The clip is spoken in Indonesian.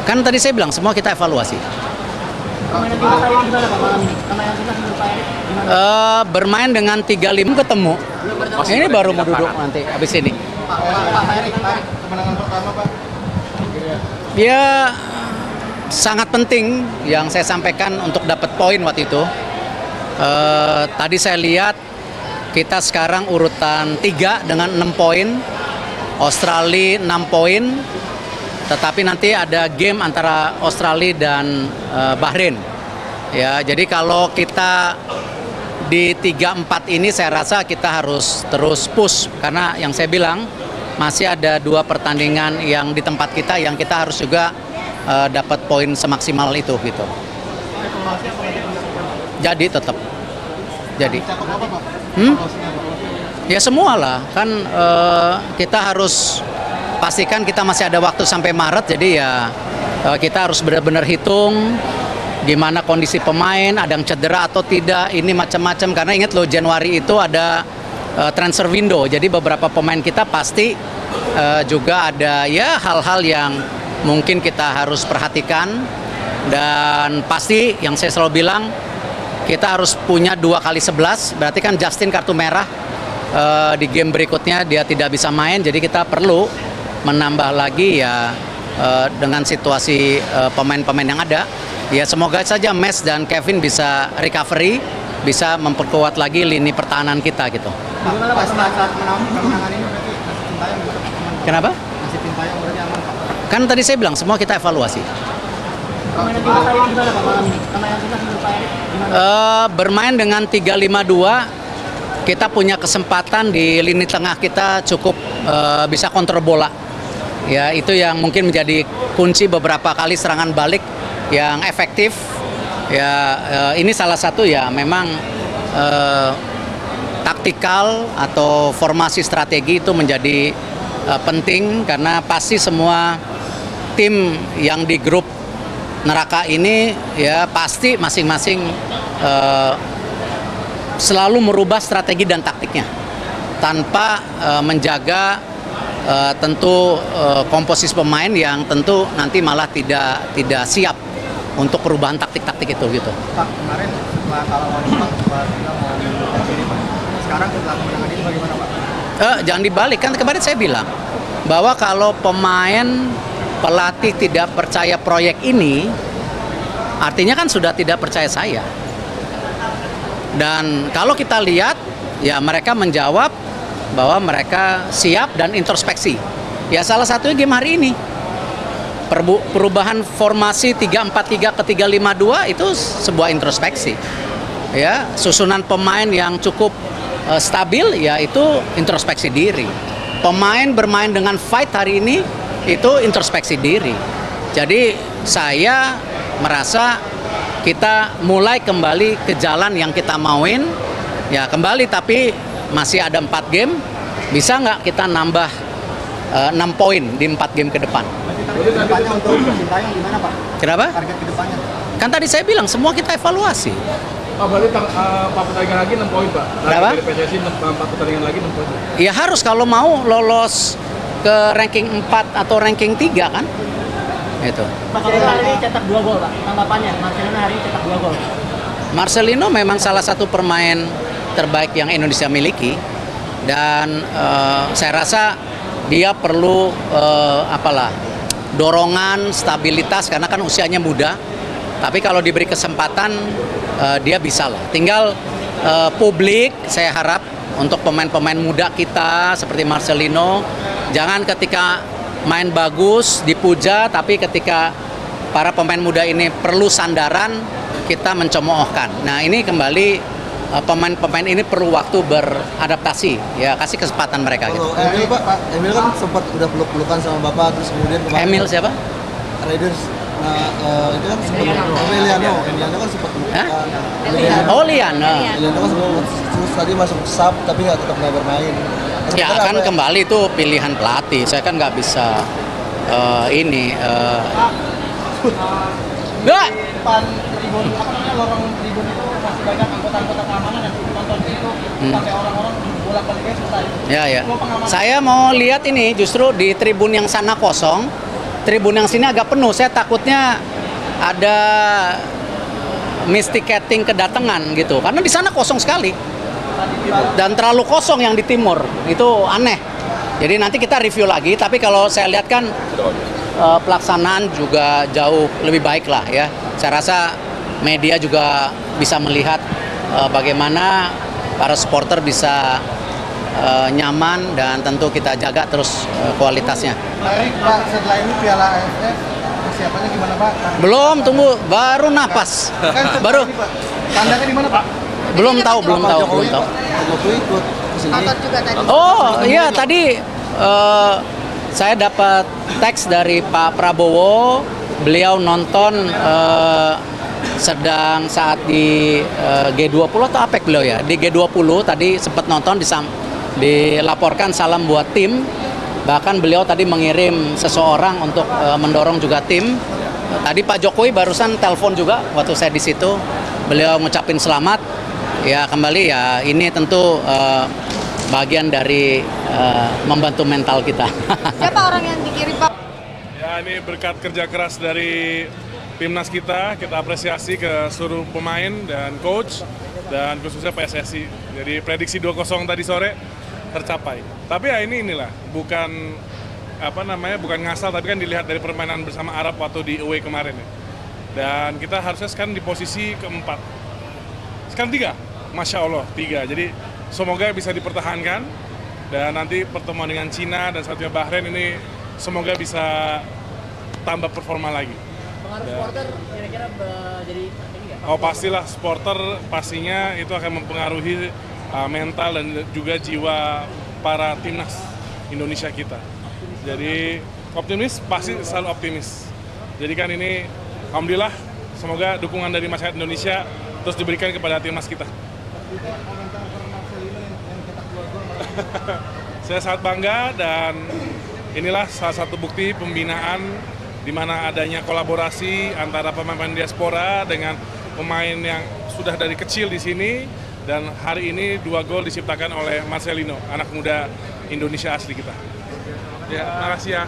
Kan tadi saya bilang semua kita evaluasi. Bermain dengan 35 ketemu. Ini baru mau duduk nanti habis ini. Pak Erik, kemenangan pertama Pak. Ya sangat penting yang saya sampaikan untuk dapat poin waktu itu. Tadi saya lihat kita sekarang urutan 3 dengan 6 poin. Australia 6 poin. Tetapi nanti ada game antara Australia dan Bahrain. Ya, jadi kalau kita di 3-4 ini saya rasa kita harus terus push karena yang saya bilang masih ada 2 pertandingan yang di tempat kita yang kita harus juga dapat poin semaksimal itu gitu. Jadi tetap. Jadi. Ya semua lah kan kita harus pastikan kita masih ada waktu sampai Maret, jadi ya kita harus benar-benar hitung gimana kondisi pemain, ada yang cedera atau tidak, ini macam-macam. Karena ingat loh, Januari itu ada transfer window, jadi beberapa pemain kita pasti juga ada ya hal-hal yang mungkin kita harus perhatikan. Dan pasti yang saya selalu bilang, kita harus punya 2x11, berarti kan Justin kartu merah, di game berikutnya dia tidak bisa main, jadi kita perlu menambah lagi ya dengan situasi pemain-pemain yang ada. Ya semoga saja Mes dan Kevin bisa recovery, bisa memperkuat lagi lini pertahanan kita gitu. Gimana Pak saat kemenangan ini berarti Sintayong juga aman? Kenapa? Masih Sintayong berarti aman Pak? Kan tadi saya bilang semua kita evaluasi. Bermain dengan 3-5-2, kita punya kesempatan di lini tengah kita cukup bisa kontrol bola. Ya, itu yang mungkin menjadi kunci beberapa kali serangan balik yang efektif. Ya, ini salah satu ya memang taktikal atau formasi strategi itu menjadi penting karena pasti semua tim yang di grup neraka ini ya pasti masing-masing selalu merubah strategi dan taktiknya tanpa menjaga tentu komposisi pemain yang tentu nanti malah tidak siap untuk perubahan taktik-taktik itu gitu. Pak, kemarin setelah kalah lawan Jepang, Pak kita mau mengundurkan diri Pak. Sekarang setelah kemenangan ini bagaimana Pak? Jangan dibalik, kan kemarin saya bilang bahwa kalau pemain pelatih tidak percaya proyek ini, artinya kan sudah tidak percaya saya. Dan kalau kita lihat, ya mereka menjawab bahwa mereka siap dan introspeksi. Ya salah satunya game hari ini. Perubahan formasi 3-4-3 ke 3-5-2 itu sebuah introspeksi. Ya, susunan pemain yang cukup stabil ya itu introspeksi diri. Pemain bermain dengan fight hari ini itu introspeksi diri. Jadi saya merasa kita mulai kembali ke jalan yang kita mauin. Ya kembali, tapi masih ada 4 game. Bisa nggak kita nambah 6 poin di 4 game ke depan? Target kedepannya untuk Sintayong gimana Pak? Kenapa? Target kedepannya? Kan tadi saya bilang semua kita evaluasi. Pak, berarti 4 pertandingan lagi 6 poin Pak. Berapa? Dari PSSI 4 pertandingan lagi 6 poin. Ya harus kalau mau lolos ke ranking 4 atau ranking 3 kan? Itu. Pak, kalau hari ini cetak 2 gol Pak, tanggapannya Marcelino hari ini cetak 2 gol. Marcelino memang salah satu pemain terbaik yang Indonesia miliki. Dan saya rasa dia perlu dorongan, stabilitas karena kan usianya muda. Tapi kalau diberi kesempatan dia bisa lah. Tinggal publik saya harap untuk pemain-pemain muda kita seperti Marcelino, jangan ketika main bagus dipuja, tapi ketika para pemain muda ini perlu sandaran kita mencemoohkan. Nah ini kembali pemain-pemain ini perlu waktu beradaptasi, ya kasih kesempatan mereka. Gitu. Emil Pak, Emil kan sempat udah peluk-pelukan sama Bapak, terus kemudian kemarin Emil siapa? Raiders. Nah, itu kan Emiliano kan sempat pelukan. Oh Liana. Emiliano kan sempat tadi masuk sub tapi tetap nggak bermain. Ya kan kembali itu pilihan pelatih. Saya kan nggak bisa ini. Enggak. Depan tribun, lorong tribun itu masih banyak anggota-anggota keamanan yang nonton itu sampai orang-orang bolak-baliknya susah. Ya. Saya mau lihat ini justru di tribun yang sana kosong. tribun yang sini agak penuh. Saya takutnya ada mistiketing kedatangan gitu. Karena di sana kosong sekali. Dan terlalu kosong yang di timur. Itu aneh. Jadi nanti kita review lagi, tapi kalau saya lihat kan pelaksanaan juga jauh lebih baik lah ya. Saya rasa media juga bisa melihat bagaimana para supporter bisa nyaman dan tentu kita jaga terus kualitasnya. Pak, setelah ini Piala AFF persiapannya gimana Pak? Belum, tunggu, baru napas. Kan Baru. ini, Pak. Tandanya di mana Pak? Belum tahu. Jokowi ikut kesini. Nonton juga tadi. Oh iya, tadi saya dapat teks dari Pak Prabowo. Beliau nonton sedang saat di G20 atau APEC beliau ya. Di G20 tadi sempat nonton, dilaporkan salam buat tim. Bahkan beliau tadi mengirim seseorang untuk mendorong juga tim. Tadi Pak Jokowi barusan telepon juga waktu saya di situ. Beliau ngucapin selamat. Ya kembali ya, ini tentu bagian dari membantu mental kita. Siapa orang yang dikirim Pak? Ya, ini berkat kerja keras dari timnas kita apresiasi ke seluruh pemain dan coach dan khususnya PSSI. Jadi prediksi 2-0 tadi sore tercapai. Tapi ya inilah bukan bukan ngasal, tapi kan dilihat dari permainan bersama Arab waktu di away kemarin ya. Dan kita harusnya sekarang di posisi keempat. Sekarang 3. Masya Allah 3, jadi semoga bisa dipertahankan dan nanti pertemuan dengan Cina dan satunya Bahrain ini semoga bisa tambah performa lagi. Pengaruh supporter kira-kira jadi ini nggak? Oh pastilah, supporter pastinya itu akan mempengaruhi mental dan juga jiwa para timnas Indonesia kita. Jadi optimis, pasti selalu optimis. Jadi kan ini alhamdulillah semoga dukungan dari masyarakat Indonesia terus diberikan kepada timnas kita. Saya sangat bangga dan inilah salah satu bukti pembinaan di mana adanya kolaborasi antara pemain diaspora dengan pemain yang sudah dari kecil di sini, dan hari ini 2 gol diciptakan oleh Marcelino, anak muda Indonesia asli kita. Ya, makasih ya.